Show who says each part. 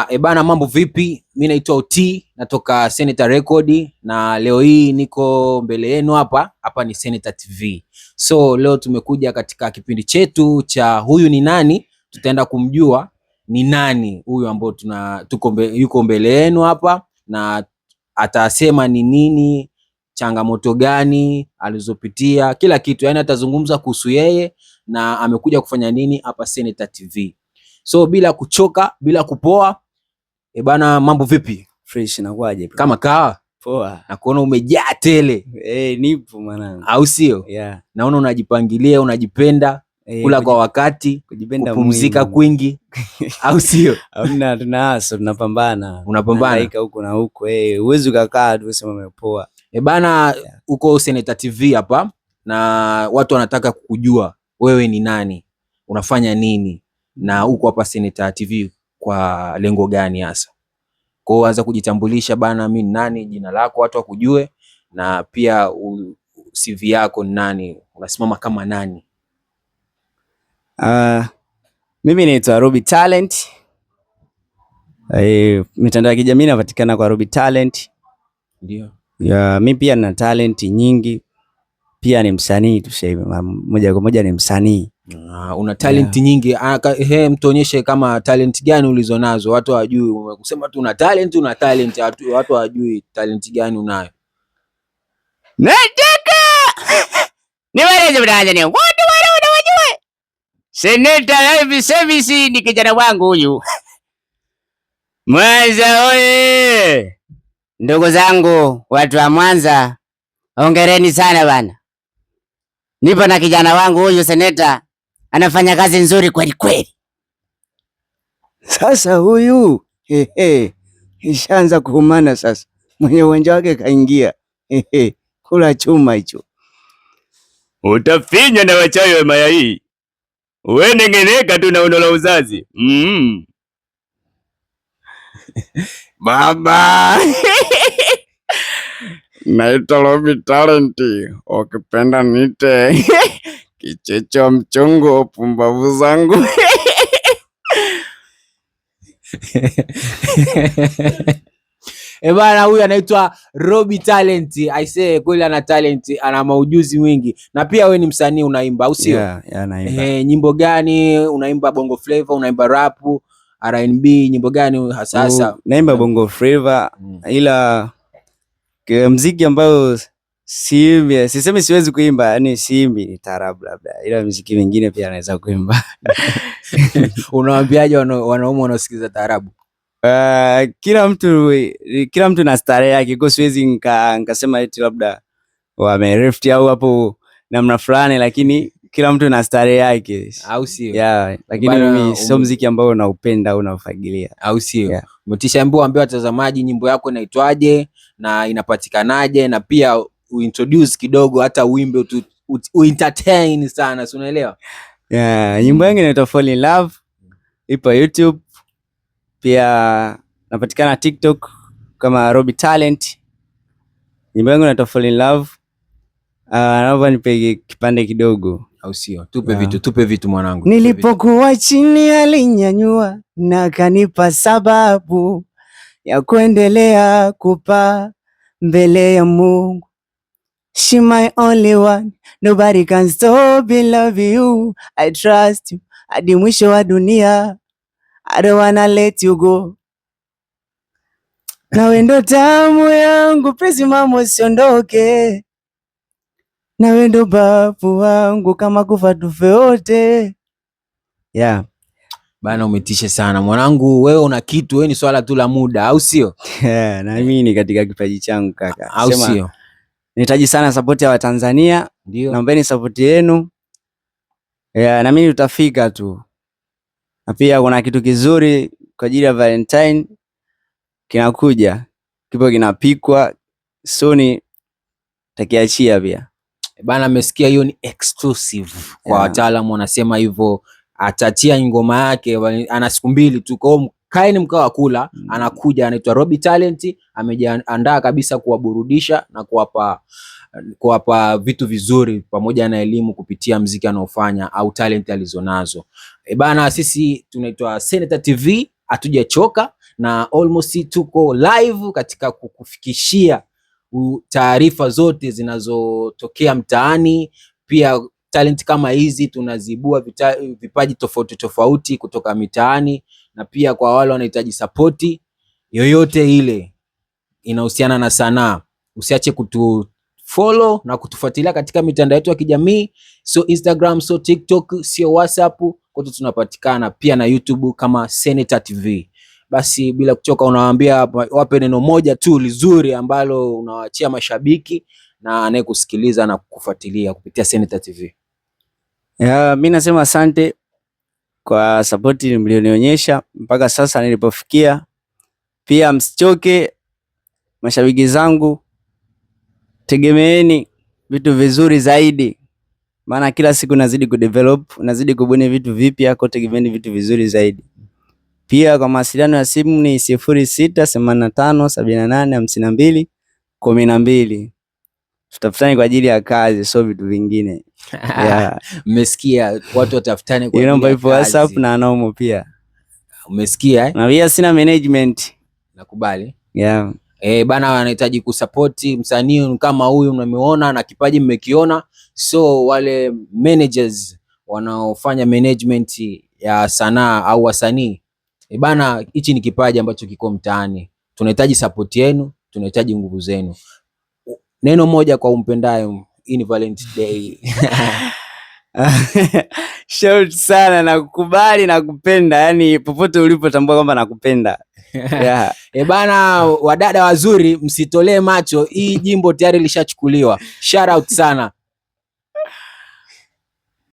Speaker 1: Ebana, mambo vipi? Mimi naitwa OT, natoka Senator Record na leo hii niko mbele yenu hapa ni Senator TV. So leo tumekuja katika kipindi chetu cha huyu ni nani. Tutaenda kumjua ni nani huyu ambao yuko mbele yenu hapa, na atasema ni nini, changamoto gani alizopitia, kila kitu, yani atazungumza kuhusu yeye na amekuja kufanya nini hapa Senator TV. So bila kuchoka, bila kupoa, bana, mambo vipi?
Speaker 2: Fresh, inakuaje bro?
Speaker 1: Kama kawa?
Speaker 2: Poa.
Speaker 1: Na kuona umejaa tele.
Speaker 2: Nipo mwanangu.
Speaker 1: Au sio?
Speaker 2: Yeah.
Speaker 1: Naona unajipangilia, unajipenda, kula kwa wakati, kupumzika kwingi. Au sio?
Speaker 2: Hamna, tunahaso, tunapambana.
Speaker 1: Unapambana
Speaker 2: Naika huko na huko. Uwezi ukakaa tu useme umepoa.
Speaker 1: Bana, uko Senator TV hapa na watu wanataka kukujua wewe ni nani, unafanya nini, na uko hapa Senator TV kwa lengo gani hasa? Kwa hiyo anza kujitambulisha bana, mimi ni nani, jina lako watu wakujue, na pia CV yako ni nani, unasimama kama nani?
Speaker 2: Mimi naitwa Robi Talent. Mitandao ya kijamii napatikana kwa Robi Talent.
Speaker 1: Ndio.
Speaker 2: Mimi pia nina talent nyingi. Pia ni msanii, tuseme moja kwa moja ni msanii.
Speaker 1: Una talent nyingi. Mtuonyeshe kama talent gani ulizonazo, watu hawajui. Umesema tu una talent, watu hawajui talent gani unayo.
Speaker 2: Nataka niwaeleze Tanzania watu wajue Senator Live Service ni kijana wangu huyu. Mwanza oye! Ndugu zangu watu wa Mwanza, hongereni sana bana. Nipo na kijana wangu huyu Senator, anafanya kazi nzuri kweli kweli. Sasa huyu ishaanza kuumana sasa. Mwenye uwanja wake kaingia. Kula chuma hicho. Utafinya na wachawi wa mayai. Uende ngeneka tu na unola uzazi. Baba. Naitwa Robi Talent. Ukipenda nite kichecho mchungu pumbavu zangu.
Speaker 1: Bana, huyu anaitwa Robi Talent. I say kweli ana talent, ana maujuzi mwingi. Na pia wewe ni msanii, unaimba au sio?
Speaker 2: Yeah, naimba.
Speaker 1: Nyimbo gani unaimba? Bongo flavor, unaimba rap, R&B, nyimbo gani hasa?
Speaker 2: Naimba bongo flavor, ila muziki ambao sisemi siwezi kuimba, yani siimbi, ni taarabu labda. Ila muziki mingine pia naweza kuimba.
Speaker 1: Unawaambiaje wanaume wanaosikiza taarabu?
Speaker 2: Kila mtu na starehe yake, kwa siwezi nikasema eti labda wamereft au hapo namna fulani, lakini kila mtu na starehe yake,
Speaker 1: au sio?
Speaker 2: Yeah, lakini mimi sio muziki ambao naupenda au naufagilia,
Speaker 1: au sio? Mtisha ambao watazamaji nyimbo yako inaitwaje na inapatikanaje, na pia uintroduce kidogo, hata uimbe entertain sana, si unaelewa?
Speaker 2: Nyimbo yangu inaitwa Fall in Love, ipo YouTube. Pia napatikana TikTok kama Robi Talent. Nyimbo yangu inaitwa Fall in Love. Naomba nipe kipande kidogo,
Speaker 1: au sio? Tupe vitu mwanangu.
Speaker 2: Nilipokuwa chini alinyanyua na kanipa sababu ya kuendelea kupa mbele ya Mungu. She my only one, nobody can stop me love you. I trust you hadi mwisho wa dunia. I don't wanna let you go. Na wendo tamu yangu, please mama usiondoke. Na wendo babu wangu, kama kufa tufe wote. Yeah.
Speaker 1: Bana, umetisha sana mwanangu, wewe una kitu, wewe ni swala tu la muda, au sio?
Speaker 2: Na mimi ni katika kipaji changu kaka.
Speaker 1: Au sio?
Speaker 2: Nahitaji sana support ya Watanzania.
Speaker 1: Ndio.
Speaker 2: Naombeni support yenu. Na mimi tutafika tu. Na pia kuna kitu kizuri kwa ajili ya Valentine kinakuja. Kipo kinapikwa soon, takiachia pia.
Speaker 1: Bana, amesikia hiyo ni exclusive. Kwa wataalamu wanasema hivyo, atatia ngoma yake, ana siku 2 tu. Kwa hiyo kaeni mkawa kula, anakuja, anaitwa Robi Talent, amejiandaa kabisa kuwaburudisha na kuwapa vitu vizuri pamoja na elimu kupitia muziki anaofanya au talent alizonazo. Bana, sisi tunaitwa Senator TV. hatujachoka na almost tuko live katika kukufikishia taarifa zote zinazotokea mtaani. Pia talent kama hizi tunazibua vipaji tofauti tofauti kutoka mitaani, na pia kwa wale wanahitaji support yoyote ile inahusiana na sanaa, usiache kutufollow na kutufuatilia katika mitandao yetu ya kijamii, so Instagram, so TikTok, sio WhatsApp, kote tunapatikana, pia na YouTube kama Senator TV. Basi bila kuchoka, unawaambia wape neno moja tu lizuri ambalo unawaachia mashabiki na anayekusikiliza na kukufuatilia kupitia Senator TV.
Speaker 2: Mimi nasema asante kwa support mlionionyesha mpaka sasa nilipofikia. Pia msichoke mashabiki zangu, tegemeeni vitu vizuri zaidi, maana kila siku nazidi kudevelop, nazidi kubuni vitu vipya, kwa tegemeeni vitu vizuri zaidi. Pia kwa mawasiliano ya simu ni 0685785212. Tutafutane kwa ajili ya kazi, so vitu vingine.
Speaker 1: Mmesikia, watu watafutane kwa ajili ya kazi.
Speaker 2: WhatsApp na Anomo pia.
Speaker 1: Umesikia
Speaker 2: Na pia sina management.
Speaker 1: Nakubali. Bana, wanahitaji kusupport msanii kama huyu mnamuona na kipaji mmekiona, so wale managers wanaofanya management ya sanaa au wasanii, bana, hichi ni kipaji ambacho kiko mtaani. Tunahitaji support yenu, tunahitaji nguvu zenu. Neno moja kwa umpendayo, in Valentine's Day.
Speaker 2: Shout sana, nakukubali na kupenda, yani popote ulipotambua kwamba nakupenda.
Speaker 1: Bana, wadada wazuri, msitolee macho, hii jimbo tayari lishachukuliwa. Shout out sana.